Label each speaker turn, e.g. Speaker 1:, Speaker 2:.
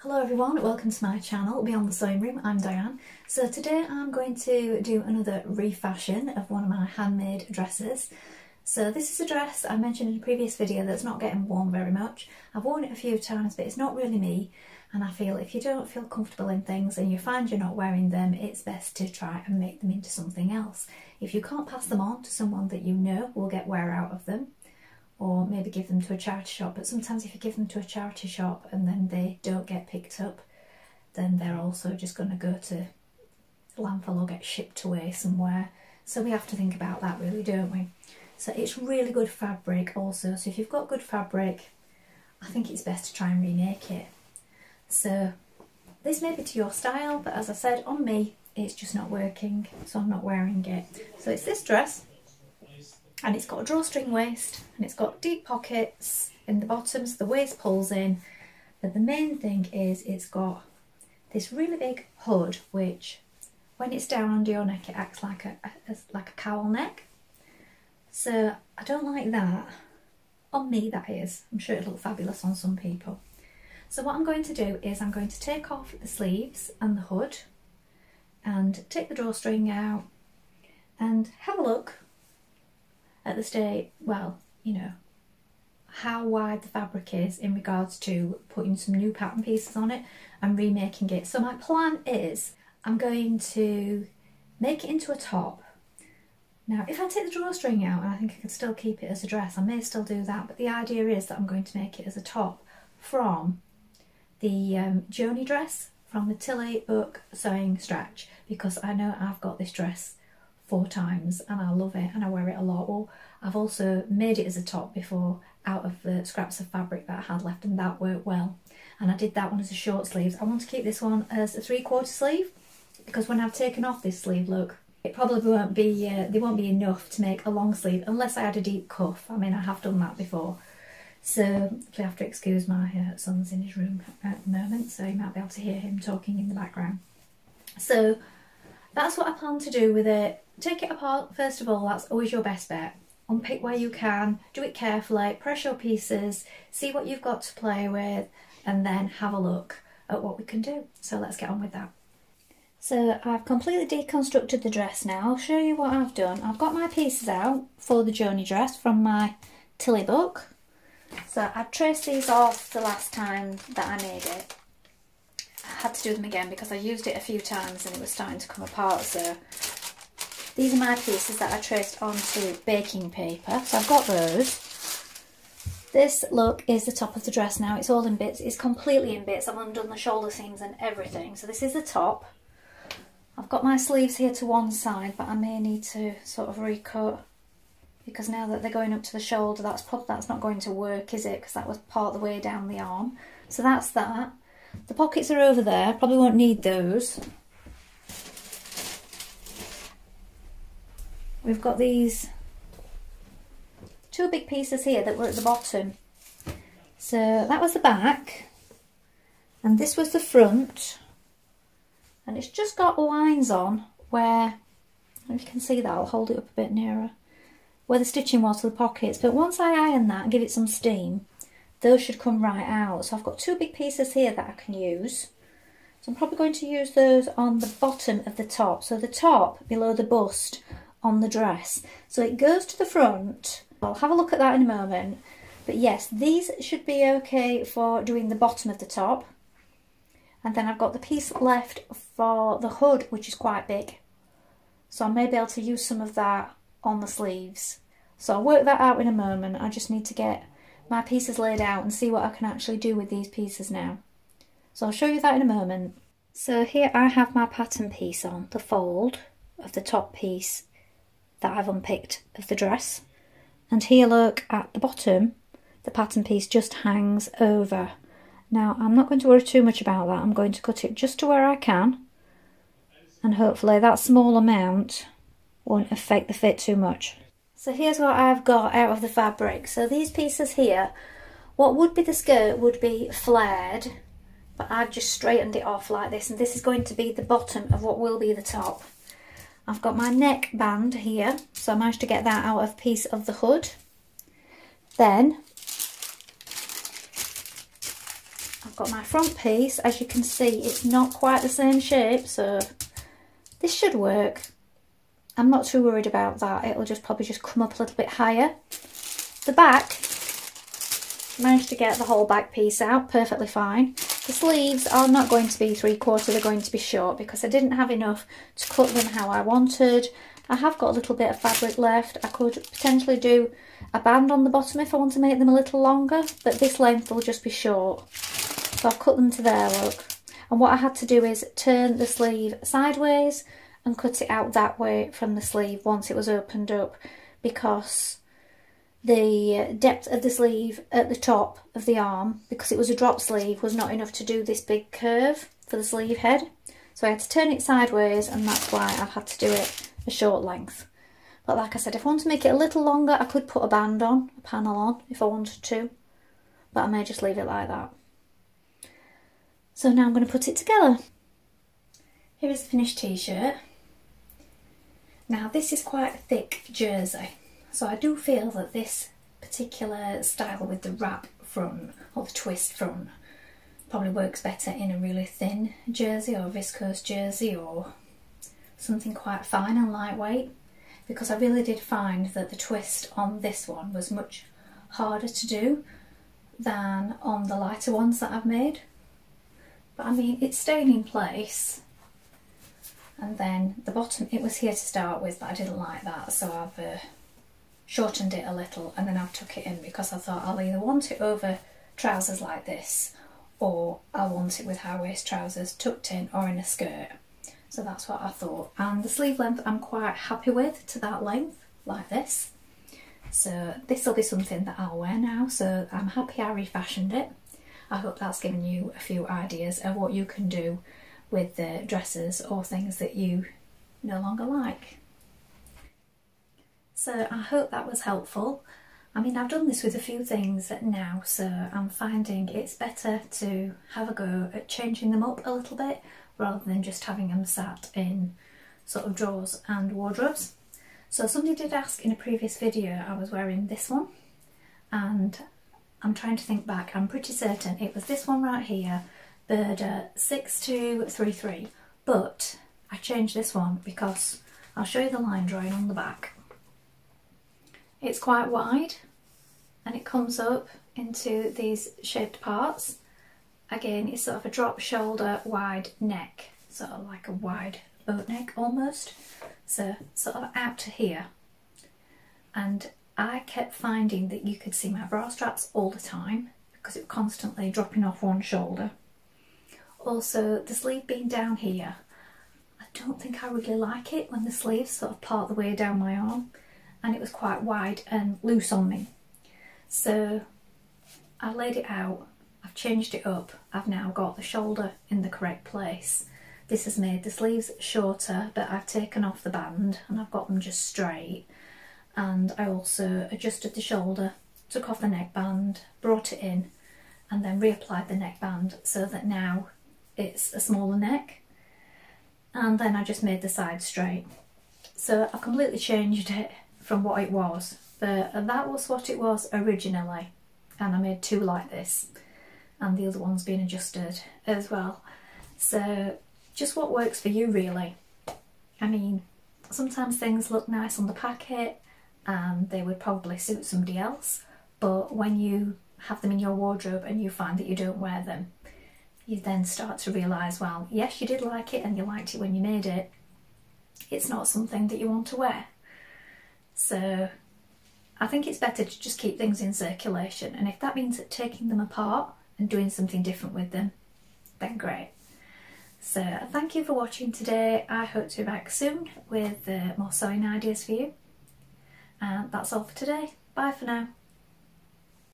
Speaker 1: Hello everyone, welcome to my channel Beyond the Sewing Room. I'm Diane. So today I'm going to do another refashion of one of my handmade dresses. So this is a dress I mentioned in a previous video that's not getting worn very much. I've worn it a few times but it's not really me, and I feel if you don't feel comfortable in things and you find you're not wearing them, it's best to try and make them into something else. If you can't pass them on to someone that you know will get wear out of them, or maybe give them to a charity shop, but sometimes if you give them to a charity shop and then they don't get picked up, then they're also just going to go to landfill or get shipped away somewhere. So we have to think about that really, don't we? So it's really good fabric also, so if you've got good fabric, I think it's best to try and remake it. So this may be to your style, but as I said, on me it's just not working, so I'm not wearing it. So it's this dress, and it's got a drawstring waist and it's got deep pockets in the bottom so the waist pulls in, but the main thing is it's got this really big hood which when it's down under your neck it acts like a cowl neck. So I don't like that. On me that is. I'm sure it'll look fabulous on some people. So what I'm going to do is I'm going to take off the sleeves and the hood and take the drawstring out and have a look at the state, well, you know, how wide the fabric is in regards to putting some new pattern pieces on it and remaking it. So my plan is I'm going to make it into a top. Now if I take the drawstring out, and I think I can still keep it as a dress, I may still do that, but the idea is that I'm going to make it as a top from the Joni dress from the Tilly Book Sewing Stretch, because I know I've got this dress 4 times and I love it and I wear it a lot. Well, I've also made it as a top before out of the scraps of fabric that I had left, and that worked well, and I did that one as a short sleeve. I want to keep this one as a 3/4 sleeve because when I've taken off this sleeve, look, it probably won't be they won't be enough to make a long sleeve unless I had a deep cuff. I mean, I have done that before, so you have to excuse my son's in his room at the moment, so you might be able to hear him talking in the background. So that's what I plan to do with it. Take it apart first of all, that's always your best bet. Unpick where you can, do it carefully, press your pieces, see what you've got to play with, and then have a look at what we can do. So let's get on with that. So I've completely deconstructed the dress now. I'll show you what I've done. I've got my pieces out for the Joni dress from my Tilly book. So I traced these off the last time that I made it. I had to do them again because I used it a few times and it was starting to come apart. So these are my pieces that I traced onto baking paper. So I've got those. This, look, is the top of the dress now. It's all in bits. It's completely in bits. I've undone the shoulder seams and everything. So this is the top. I've got my sleeves here to one side, but I may need to sort of recut because now that they're going up to the shoulder, that's not going to work, is it? Because that was part of the way down the arm. So that's that. The pockets are over there. Probably won't need those. We've got these 2 big pieces here that were at the bottom. So that was the back and this was the front, and it's just got lines on where, if you can see that, I'll hold it up a bit nearer, where the stitching was for the pockets. But once I iron that and give it some steam, those should come right out. So I've got 2 big pieces here that I can use. So I'm probably going to use those on the bottom of the top. So the top below the bust on the dress. So it goes to the front. I'll have a look at that in a moment. But yes, these should be okay for doing the bottom of the top. And then I've got the piece left for the hood, which is quite big. So I may be able to use some of that on the sleeves. So I'll work that out in a moment. I just need to get my pieces laid out and see what I can actually do with these pieces now. So I'll show you that in a moment. So here I have my pattern piece on, the fold of the top piece that I've unpicked of the dress. And here, look, at the bottom, the pattern piece just hangs over. Now I'm not going to worry too much about that. I'm going to cut it just to where I can, and hopefully that small amount won't affect the fit too much. So here's what I've got out of the fabric. So these pieces here, what would be the skirt would be flared, but I've just straightened it off like this, and this is going to be the bottom of what will be the top. I've got my neck band here, so I managed to get that out of a piece of the hood. Then I've got my front piece. As you can see, it's not quite the same shape, so this should work. I'm not too worried about that. It'll just probably just come up a little bit higher. The back, managed to get the whole back piece out perfectly fine. The sleeves are not going to be 3/4, they're going to be short because I didn't have enough to cut them how I wanted. I have got a little bit of fabric left. I could potentially do a band on the bottom if I want to make them a little longer, but this length will just be short. So I've cut them to there, look. And what I had to do is turn the sleeve sideways and cut it out that way from the sleeve once it was opened up, because the depth of the sleeve at the top of the arm, because it was a drop sleeve, was not enough to do this big curve for the sleeve head. So I had to turn it sideways, and that's why I've had to do it a short length. But like I said, if I want to make it a little longer, I could put a band on, a panel on, if I wanted to. But I may just leave it like that. So now I'm going to put it together. Here is the finished t-shirt. Now this is quite a thick jersey, so I do feel that this particular style with the wrap front, or the twist front, probably works better in a really thin jersey or viscose jersey or something quite fine and lightweight, because I really did find that the twist on this one was much harder to do than on the lighter ones that I've made. But I mean, it's staying in place. And then the bottom, it was here to start with, but I didn't like that, so I've shortened it a little, and then I've tucked it in because I thought I'll either want it over trousers like this, or I want it with high waist trousers tucked in or in a skirt. So that's what I thought. And the sleeve length I'm quite happy with, to that length, like this. So this will be something that I'll wear now, so I'm happy I refashioned it. I hope that's given you a few ideas of what you can do with the dresses or things that you no longer like. So I hope that was helpful. I mean, I've done this with a few things now, so I'm finding it's better to have a go at changing them up a little bit rather than just having them sat in sort of drawers and wardrobes. So somebody did ask in a previous video, I was wearing this one, and I'm trying to think back, I'm pretty certain it was this one right here, Birder 6233, but I changed this one because I'll show you the line drawing on the back. It's quite wide and it comes up into these shaped parts. Again, it's sort of a drop shoulder, wide neck, sort of like a wide boat neck almost, so sort of out to here. And I kept finding that you could see my bra straps all the time because it was constantly dropping off one shoulder. Also, the sleeve being down here, I don't think I really like it when the sleeves sort of part the way down my arm, and it was quite wide and loose on me. So I laid it out, I've changed it up, I've now got the shoulder in the correct place. This has made the sleeves shorter, but I've taken off the band and I've got them just straight. And I also adjusted the shoulder, took off the neckband, brought it in, and then reapplied the neckband so that now it's a smaller neck. And then I just made the side straight. So I completely changed it from what it was, but that was what it was originally, and I made two like this, and the other one's been adjusted as well. So just what works for you, really. I mean, sometimes things look nice on the packet and they would probably suit somebody else, but when you have them in your wardrobe and you find that you don't wear them, you then start to realise, well, yes, you did like it and you liked it when you made it, it's not something that you want to wear. So I think it's better to just keep things in circulation, and if that means taking them apart and doing something different with them, then great. So thank you for watching today. I hope to be back soon with more sewing ideas for you. And that's all for today. Bye for now.